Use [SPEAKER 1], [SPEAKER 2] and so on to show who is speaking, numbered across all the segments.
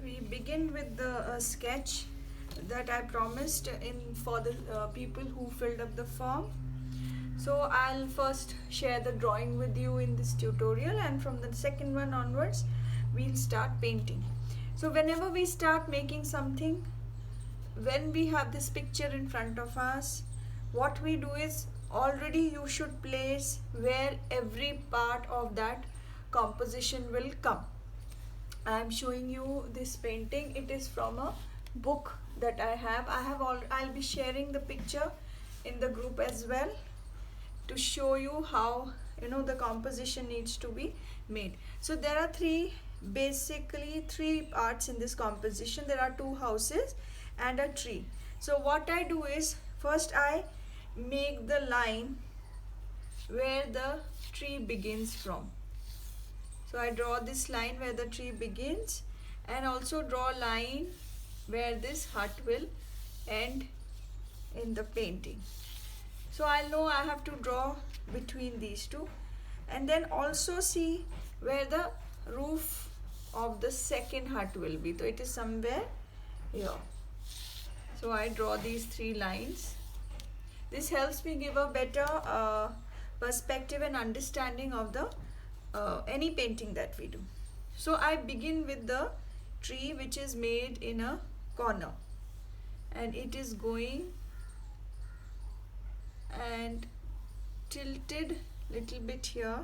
[SPEAKER 1] We begin with the sketch that I promised in for the people who filled up the form. So I'll first share the drawing with you in this tutorial, and from the second one onwards we'll start painting. So whenever we start making something, when we have this picture in front of us, what we do is already you should place where every part of that composition will come. I am showing you this painting. It is from a book that I have. I'll be sharing the picture in the group as well to show you how the composition needs to be made. So there are basically three parts in this composition. There are two houses and a tree. So what I do is first I make the line where the tree begins from. So I draw this line where the tree begins, and also draw a line where this hut will end in the painting. So I'll know I have to draw between these two, and then also see where the roof of the second hut will be. So it is somewhere here. So I draw these three lines. This helps me give a better perspective and understanding of the any painting that we do. So I begin with the tree, which is made in a corner, and it is going and tilted little bit here,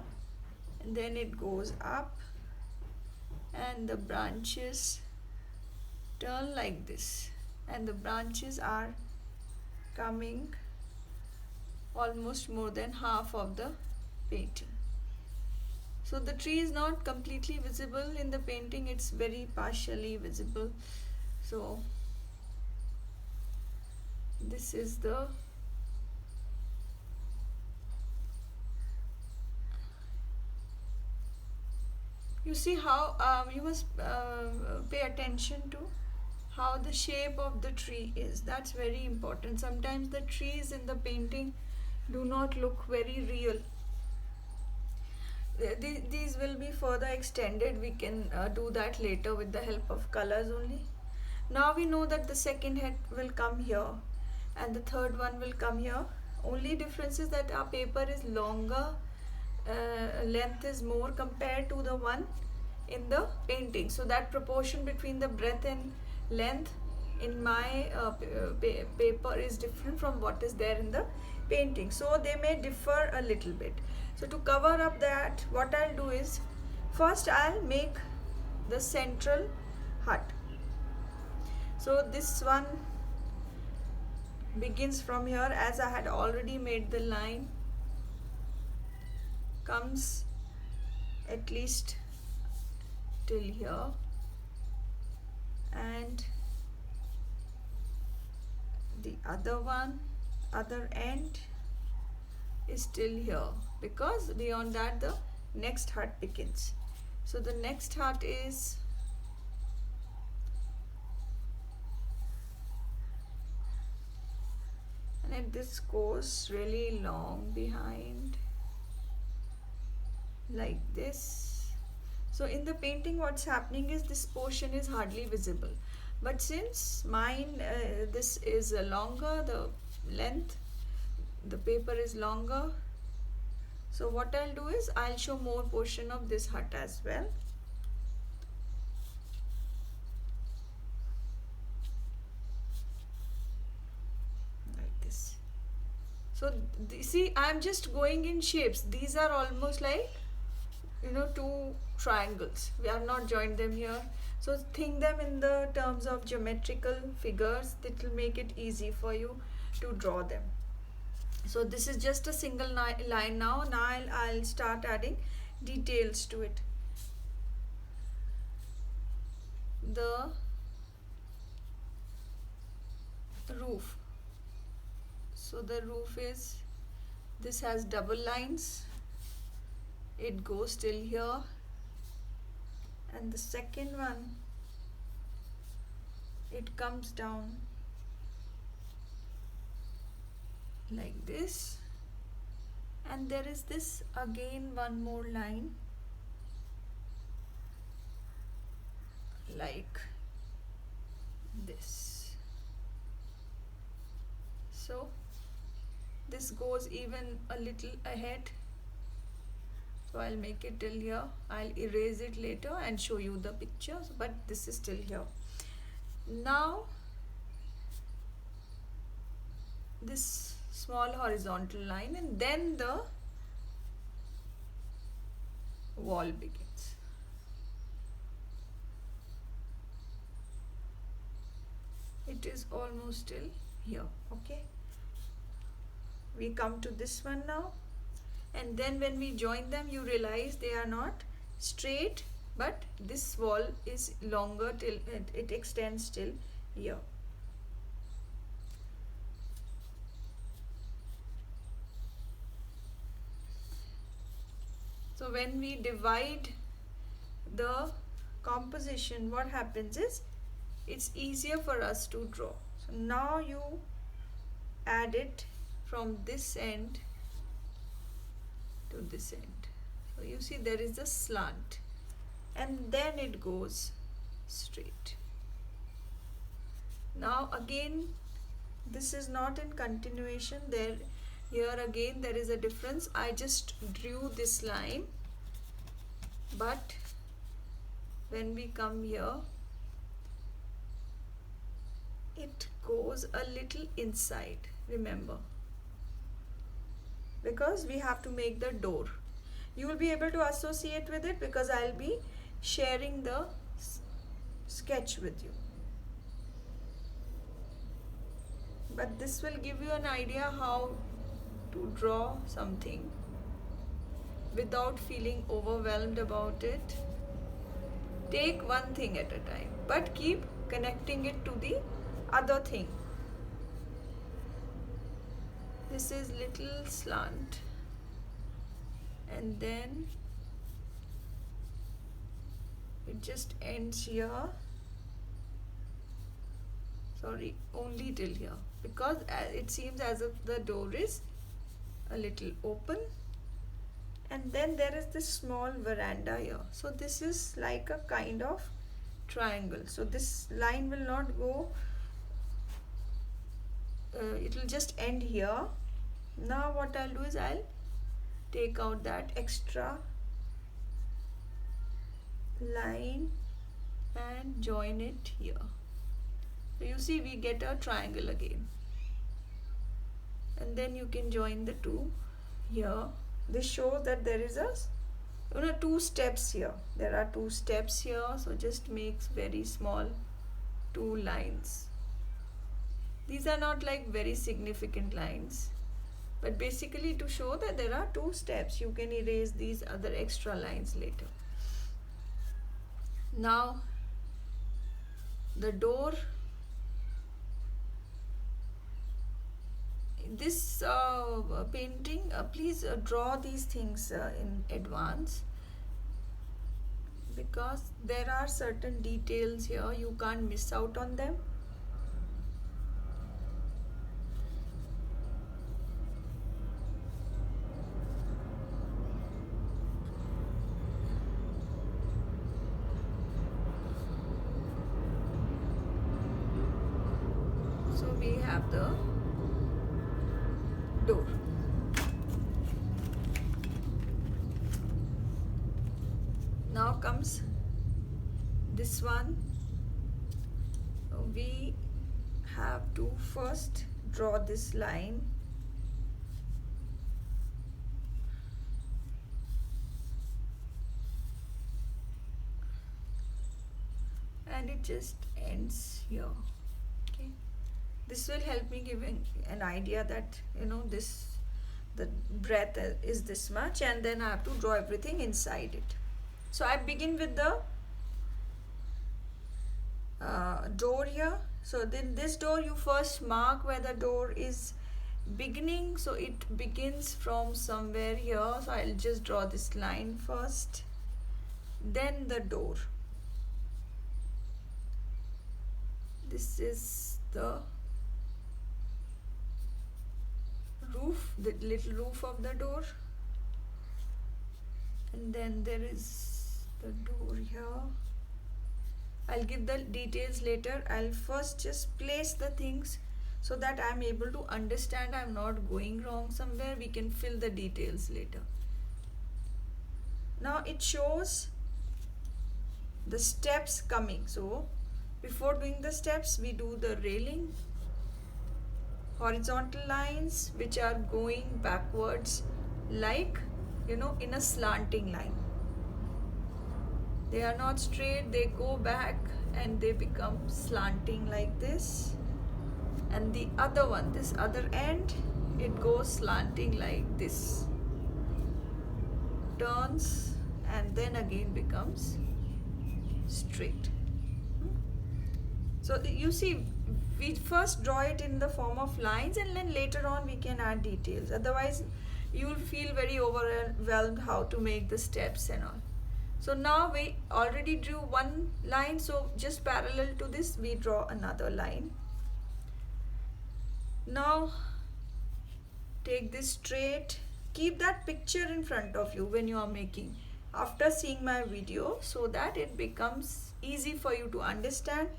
[SPEAKER 1] and then it goes up, and the branches turn like this, and the branches are coming almost more than half of the painting. So the tree is not completely visible in the painting, it's very partially visible. So this is the you see how you must pay attention to how the shape of the tree is. That's very important. Sometimes the trees in the painting do not look very real. These will be further extended. We can do that later with the help of colors only. Now we know that the second head will come here and the third one will come here. Only difference is that our paper is longer, length is more compared to the one in the painting. So that proportion between the breadth and length in my paper is different from what is there in the painting. So they may differ a little bit. So to cover up that, what I'll do is first I'll make the central hut. So this one begins from here, as I had already made the line, comes at least till here, and the other end is still here, because beyond that the next hut begins. So the next hut is and this goes really long behind like this. So in the painting what's happening is this portion is hardly visible, but since mine this is longer, the length, the paper is longer, so what I'll do is I'll show more portion of this hut as well. Like this. So see, I'm just going in shapes. These are almost like two triangles. We have not joined them here. So think them in the terms of geometrical figures. That will make it easy for you to draw them. So this is just a single line now. Now I'll start adding details to it. The roof. So the roof is, this has double lines. It goes till here, and the second one, it comes down like this, and there is this again one more line like So this goes even a little ahead, so I'll make it till here. I'll erase it later and show you the pictures, but this is still here. Now this small horizontal line, and then the wall begins. It is almost till here. Okay, we come to this one now, and then when we join them, you realize they are not straight, but this wall is longer till it extends till here. So when we divide the composition, what happens is it's easier for us to draw. So now you add it from this end to this end. So you see there is a slant, and then it goes straight. Now again, this is not in continuation. Here again there is a difference. I just drew this line, but when we come here, it goes a little inside, remember, because we have to make the door. You will be able to associate with it because I'll be sharing the sketch with you. But this will give you an idea how to draw something without feeling overwhelmed about it. Take one thing at a time, but keep connecting it to the other thing. This is little slant, and then it just ends here. Sorry, only till here, because it seems as if the door is a little open, and then there is this small veranda here. So this is like a kind of triangle. So this line will not go, it will just end here. Now what I'll do is I'll take out that extra line and join it here. So you see we get a triangle again, and then you can join the two here. This shows that there is a two steps here. There are two steps here, so just makes very small two lines. These are not like very significant lines, but basically to show that there are two steps. You can erase these other extra lines later. Now the door, this painting, please draw these things in advance, because there are certain details here, you can't miss out on them. So we have the door. Now comes this one. We have to first draw this line, and it just ends here. Okay, this will help me give an idea that the breadth is this much, and then I have to draw everything inside it. So I begin with the door here. So then this door, you first mark where the door is beginning. So it begins from somewhere here. So I'll just draw this line first, then the door. This is the roof, the little roof of the door, and then there is the door here. I'll give the details later. I'll first just place the things so that I'm able to understand I'm not going wrong somewhere. We can fill the details later. Now it shows the steps coming. So before doing the steps, we do the railing, horizontal lines which are going backwards, like in a slanting line. They are not straight, they go back and they become slanting like this. And the other one, this other end, it goes slanting like this, turns and then again becomes straight. So you see, we first draw it in the form of lines and then later on we can add details. Otherwise you will feel very overwhelmed how to make the steps and all. So now we already drew one line, so just parallel to this we draw another line. Now take this straight, keep that picture in front of you when you are making after seeing my video, so that it becomes easy for you to understand.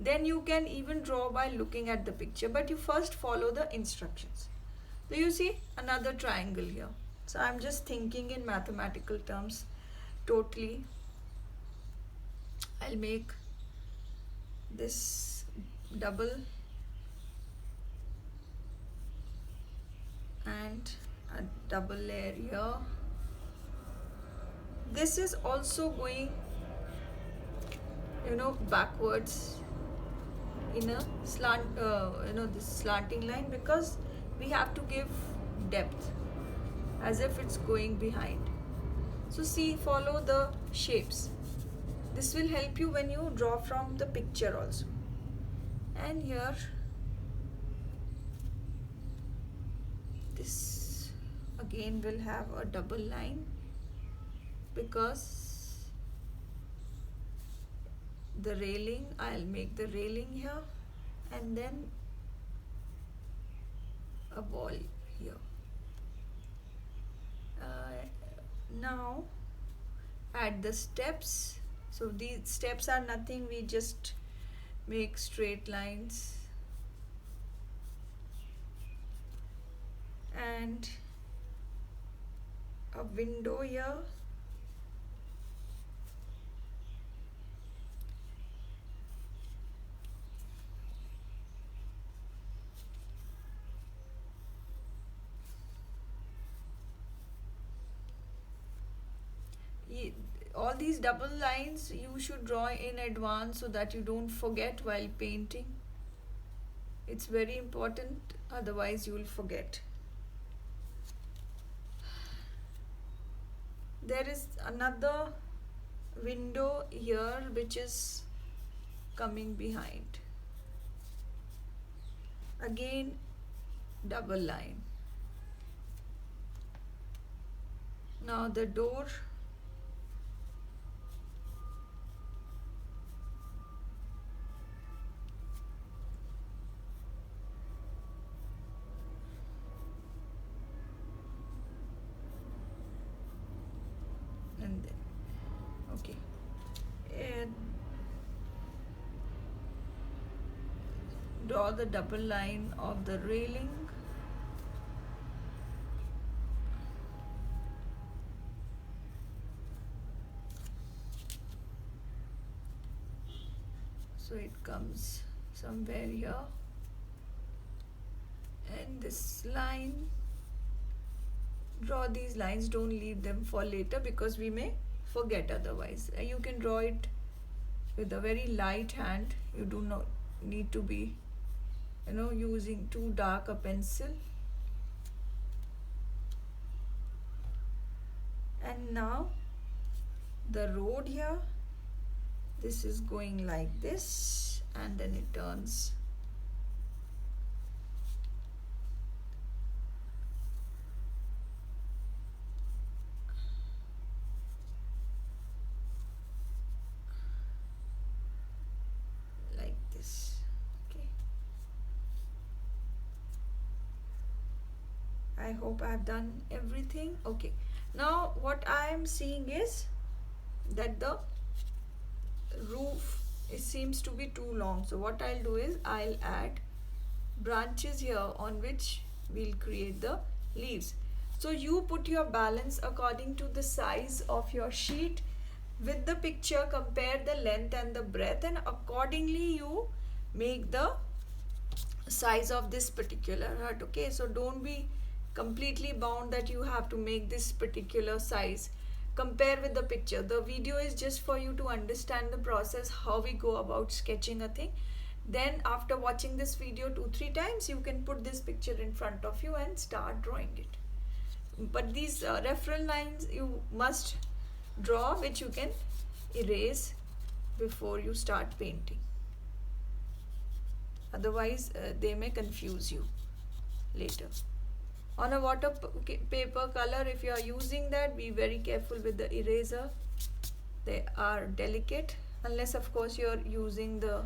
[SPEAKER 1] Then you can even draw by looking at the picture, but you first follow the instructions. So you see another triangle here. So I'm just thinking in mathematical terms totally. I'll make this double and a double layer here. This is also going backwards in a slant, this slanting line, because we have to give depth as if it's going behind. So see, follow the shapes. This will help you when you draw from the picture also. And here this again will have a double line, because the railing, I'll make the railing here and then a wall here. Now add the steps. So these steps are nothing, we just make straight lines and a window here. All these double lines you should draw in advance so that you don't forget while painting. It's very important, otherwise you will forget. There is another window here which is coming behind. Again, double line. Now the door. And then, okay. And draw the double line of the railing. So it comes somewhere here, and this line, draw these lines, don't leave them for later because we may forget otherwise. You can draw it with a very light hand, you do not need to be using too dark a pencil. And now the road here, this is going like this and then it turns. Like this. Okay. I hope I've done everything. Okay. Now what I am seeing is that the roof, it seems to be too long. So what I'll do is I'll add branches here on which we'll create the leaves. So you put your balance according to the size of your sheet with the picture, compare the length and the breadth, and accordingly you make the size of this particular hut. Okay, so don't be completely bound that you have to make this particular size. Compare with the picture. The video is just for you to understand the process, how we go about sketching a thing. Then after watching this video 2-3 times, you can put this picture in front of you and start drawing it. But these reference lines you must draw, which you can erase before you start painting. Otherwise they may confuse you later. On a water paper color, if you are using that, be very careful with the eraser. They are delicate, unless of course you are using the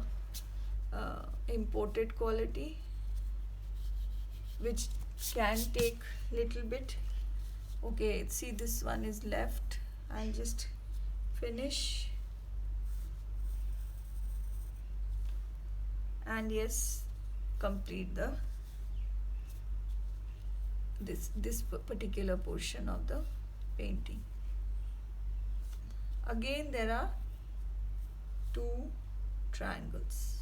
[SPEAKER 1] imported quality, which can take little bit. Okay, see, this one is left. I'll just finish, and yes, complete the this particular portion of the painting. Again, there are 2 triangles.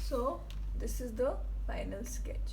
[SPEAKER 1] So this is the final sketch.